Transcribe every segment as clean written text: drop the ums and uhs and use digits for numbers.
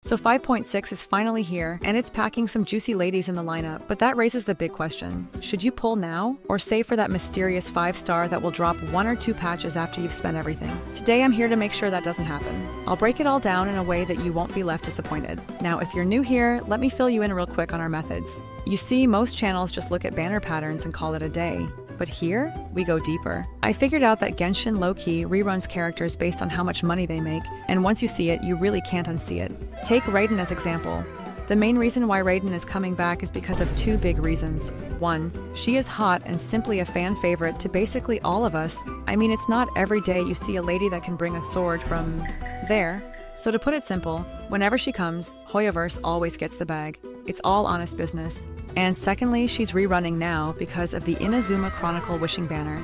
So 5.6 is finally here, and it's packing some juicy ladies in the lineup, but that raises the big question. Should you pull now, or save for that mysterious 5-star that will drop 1 or 2 patches after you've spent everything? Today I'm here to make sure that doesn't happen. I'll break it all down in a way that you won't be left disappointed. Now, if you're new here, let me fill you in real quick on our methods. You see, most channels just look at banner patterns and call it a day. But here, we go deeper. I figured out that Genshin low-key reruns characters based on how much money they make, and once you see it, you really can't unsee it. Take Raiden as example. The main reason why Raiden is coming back is because of 2 big reasons. 1, she is hot and simply a fan favorite to basically all of us. I mean, it's not every day you see a lady that can bring a sword from there. So to put it simple, whenever she comes, HoYoverse always gets the bag. It's all honest business. And secondly, she's rerunning now because of the Inazuma Chronicle Wishing banner.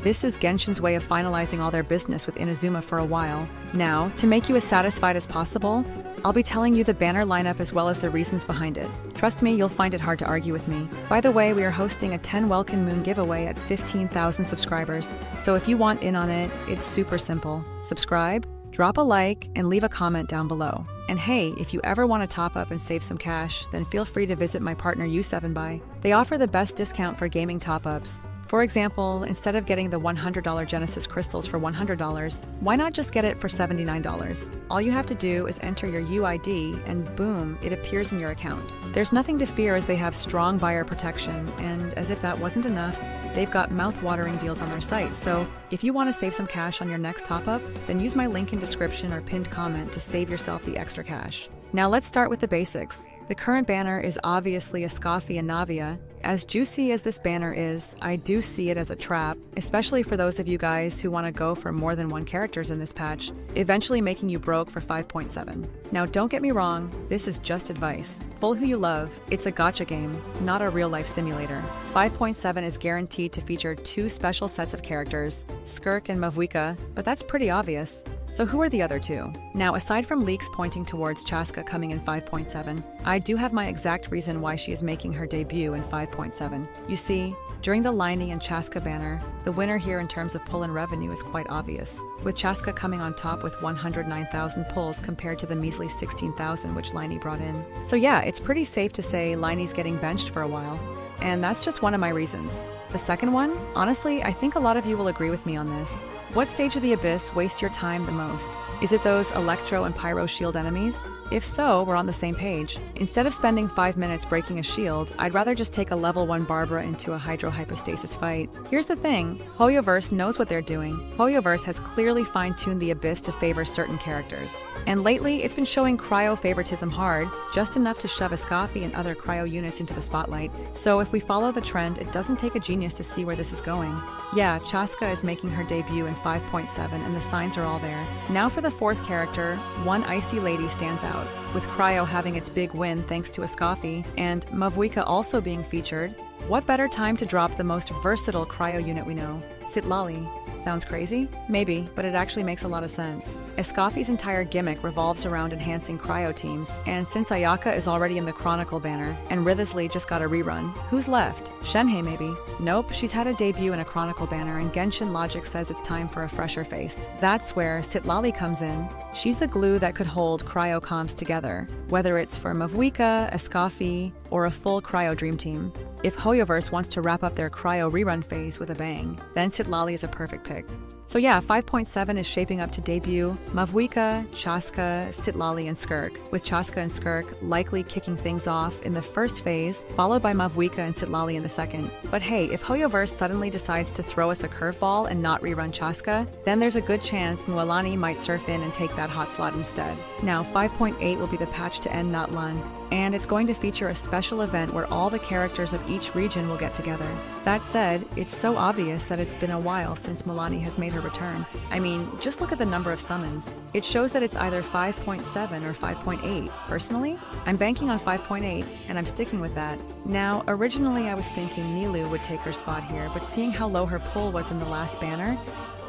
This is Genshin's way of finalizing all their business with Inazuma for a while. Now, to make you as satisfied as possible, I'll be telling you the banner lineup as well as the reasons behind it. Trust me, you'll find it hard to argue with me. By the way, we are hosting a 10 Welkin Moon giveaway at 15,000 subscribers. So if you want in on it, it's super simple. Subscribe, drop a like, and leave a comment down below. And hey, if you ever want to top up and save some cash, then feel free to visit my partner U7Buy. They offer the best discount for gaming top-ups. For example, instead of getting the $100 Genesis crystals for $100, why not just get it for $79? All you have to do is enter your UID and boom, it appears in your account. There's nothing to fear as they have strong buyer protection, and as if that wasn't enough, they've got mouth-watering deals on their site. So if you want to save some cash on your next top-up, then use my link in description or pinned comment to save yourself the extra cash. Now let's start with the basics. The current banner is obviously Escoffie and Navia. As juicy as this banner is, I do see it as a trap, especially for those of you guys who want to go for more than 1 characters in this patch, eventually making you broke for 5.7. Now don't get me wrong, this is just advice. Pull who you love, it's a gacha game, not a real-life simulator. 5.7 is guaranteed to feature 2 special sets of characters, Skirk and Mavuika, but that's pretty obvious. So who are the other 2? Now, aside from leaks pointing towards Chaska coming in 5.7, I do have my exact reason why she is making her debut in 5.7. You see, during the Lini and Chaska banner, the winner here in terms of pull and revenue is quite obvious, with Chaska coming on top with 109,000 pulls compared to the measly 16,000 which Lini brought in. So yeah, it's pretty safe to say Lini's getting benched for a while, and that's just one of my reasons. The second one? Honestly, I think a lot of you will agree with me on this. What stage of the Abyss wastes your time the most? Is it those Electro and Pyro shield enemies? If so, we're on the same page. Instead of spending 5 minutes breaking a shield, I'd rather just take a level 1 Barbara into a Hydro Hypostasis fight. Here's the thing, HoYoverse knows what they're doing. HoYoverse has clearly fine-tuned the Abyss to favor certain characters. And lately, it's been showing cryo favoritism hard, just enough to shove Escoffie and other cryo units into the spotlight. So if we follow the trend, it doesn't take a genius to see where this is going. Yeah, Chaska is making her debut in 5.7 and the signs are all there. Now for the 4th character, one icy lady stands out, with Cryo having its big win thanks to Escoffie, and Mavuika also being featured. What better time to drop the most versatile Cryo unit we know, Citlali? Sounds crazy? Maybe, but it actually makes a lot of sense. Escoffie's entire gimmick revolves around enhancing cryo teams, and since Ayaka is already in the Chronicle banner, and Wriothesley just got a rerun, who's left? Shenhei maybe? Nope, she's had a debut in a Chronicle banner, and Genshin logic says it's time for a fresher face. That's where Citlali comes in. She's the glue that could hold cryo comps together, whether it's for Mavuika, Escoffie, or a full cryo dream team. If HoYoverse wants to wrap up their cryo rerun phase with a bang, then Citlali is a perfect pick. So yeah, 5.7 is shaping up to debut Mavuika, Chaska, Citlali, and Skirk, with Chaska and Skirk likely kicking things off in the first phase, followed by Mavuika and Citlali in the second. But hey, if HoYoverse suddenly decides to throw us a curveball and not rerun Chaska, then there's a good chance Mualani might surf in and take that hot slot instead. Now, 5.8 will be the patch to end Not Lun, and it's going to feature a special event where all the characters of each region will get together. That said, it's so obvious that it's been a while since Mualani has made her return. I mean, just look at the number of summons. It shows that it's either 5.7 or 5.8. Personally, I'm banking on 5.8, and I'm sticking with that. Now, originally I was thinking Nilou would take her spot here, but seeing how low her pull was in the last banner,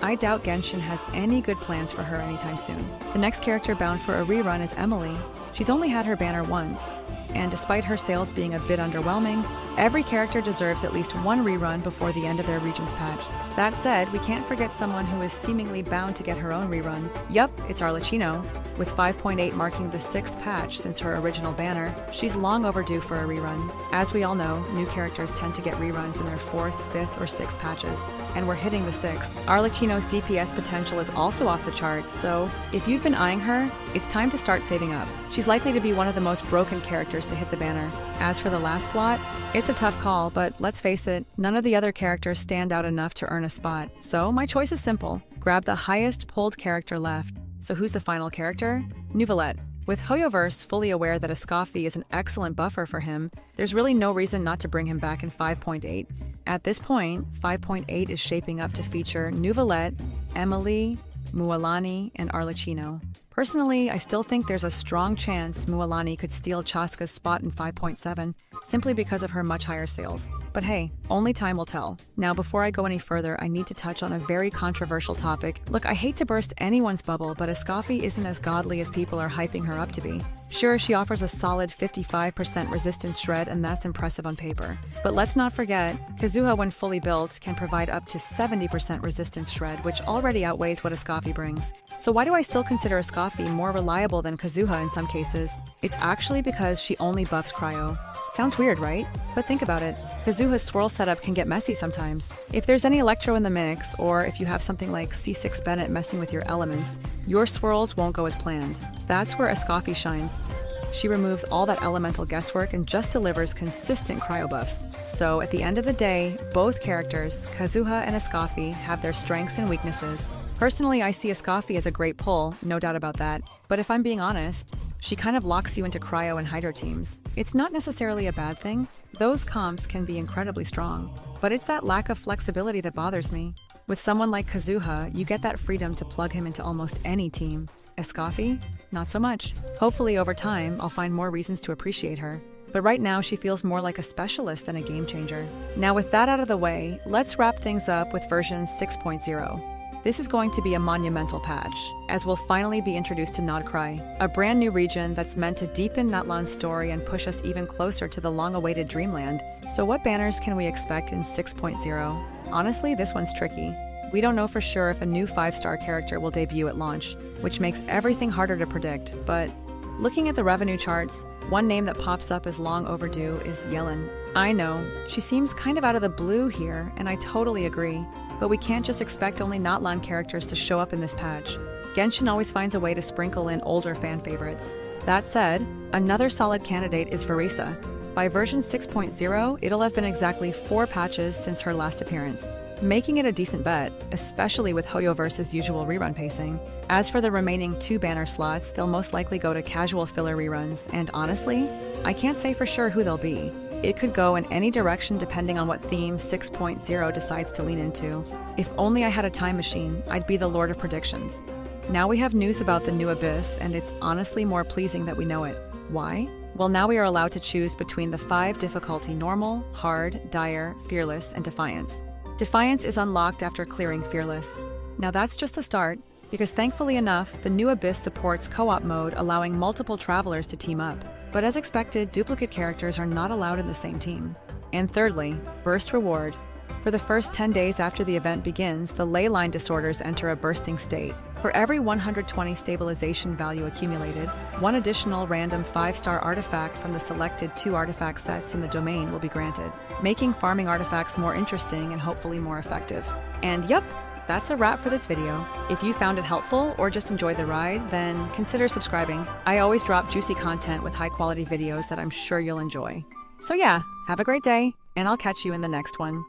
I doubt Genshin has any good plans for her anytime soon. The next character bound for a rerun is Emily. She's only had her banner once. and despite her sales being a bit underwhelming, every character deserves at least one rerun before the end of their Regions patch. That said, we can't forget someone who is seemingly bound to get her own rerun. Yup, it's Arlecchino. With 5.8 marking the 6th patch since her original banner, she's long overdue for a rerun. As we all know, new characters tend to get reruns in their 4th, 5th, or 6th patches, and we're hitting the 6th. Arlecchino's DPS potential is also off the charts, so if you've been eyeing her, it's time to start saving up. She's likely to be one of the most broken characters to hit the banner. As for the last slot, it's a tough call, but let's face it, none of the other characters stand out enough to earn a spot. So my choice is simple. Grab the highest pulled character left. So who's the final character? Neuvillette. With HoYoverse fully aware that Escoffie is an excellent buffer for him, there's really no reason not to bring him back in 5.8. At this point, 5.8 is shaping up to feature Neuvillette, Emily, Mualani, and Arlecchino. Personally, I still think there's a strong chance Mualani could steal Chaska's spot in 5.7 simply because of her much higher sales. But hey, only time will tell. Now, before I go any further, I need to touch on a very controversial topic. Look, I hate to burst anyone's bubble, but Escoffie isn't as godly as people are hyping her up to be. Sure, she offers a solid 55% resistance shred, and that's impressive on paper. But let's not forget, Kazuha, when fully built, can provide up to 70% resistance shred, which already outweighs what Escoffie brings. So why do I still consider Escoffie more reliable than Kazuha in some cases? It's actually because she only buffs cryo. Sounds weird, right? But think about it. Kazuha's swirl setup can get messy sometimes. If there's any electro in the mix, or if you have something like C6 Bennett messing with your elements, your swirls won't go as planned. That's where Escoffie shines. She removes all that elemental guesswork and just delivers consistent cryo buffs. So at the end of the day, both characters, Kazuha and Escoffie, have their strengths and weaknesses. Personally, I see Escoffie as a great pull, no doubt about that. But if I'm being honest, she kind of locks you into cryo and hydro teams. It's not necessarily a bad thing. Those comps can be incredibly strong. But it's that lack of flexibility that bothers me. With someone like Kazuha, you get that freedom to plug him into almost any team. Escoffie? Not so much. Hopefully over time, I'll find more reasons to appreciate her. But right now, she feels more like a specialist than a game changer. Now with that out of the way, let's wrap things up with version 6.0. This is going to be a monumental patch, as we'll finally be introduced to Nodcry, a brand new region that's meant to deepen Natlan's story and push us even closer to the long-awaited Dreamland. So what banners can we expect in 6.0? Honestly, this one's tricky. We don't know for sure if a new 5-star character will debut at launch, which makes everything harder to predict, but looking at the revenue charts, one name that pops up as long overdue is Yelan. I know, she seems kind of out of the blue here, and I totally agree, but we can't just expect only Natlan characters to show up in this patch. Genshin always finds a way to sprinkle in older fan favorites. That said, another solid candidate is Verisa. By version 6.0, it'll have been exactly 4 patches since her last appearance, making it a decent bet, especially with HoYoverse's usual rerun pacing. As for the remaining 2 banner slots, they'll most likely go to casual filler reruns, and honestly, I can't say for sure who they'll be. It could go in any direction depending on what theme 6.0 decides to lean into. If only I had a time machine, I'd be the Lord of Predictions. Now we have news about the new Abyss, and it's honestly more pleasing that we know it. Why? Well, now we are allowed to choose between the 5 difficulty normal, hard, dire, fearless, and defiance. Defiance is unlocked after clearing Fearless. Now that's just the start, because thankfully enough, the new Abyss supports co-op mode, allowing multiple travelers to team up. But as expected, duplicate characters are not allowed in the same team. And thirdly, Burst Reward. For the first 10 days after the event begins, the ley line disorders enter a bursting state. For every 120 stabilization value accumulated, 1 additional random 5-star artifact from the selected 2 artifact sets in the domain will be granted, making farming artifacts more interesting and hopefully more effective. And yep, that's a wrap for this video. If you found it helpful or just enjoyed the ride, then consider subscribing. I always drop juicy content with high-quality videos that I'm sure you'll enjoy. So yeah, have a great day, and I'll catch you in the next one.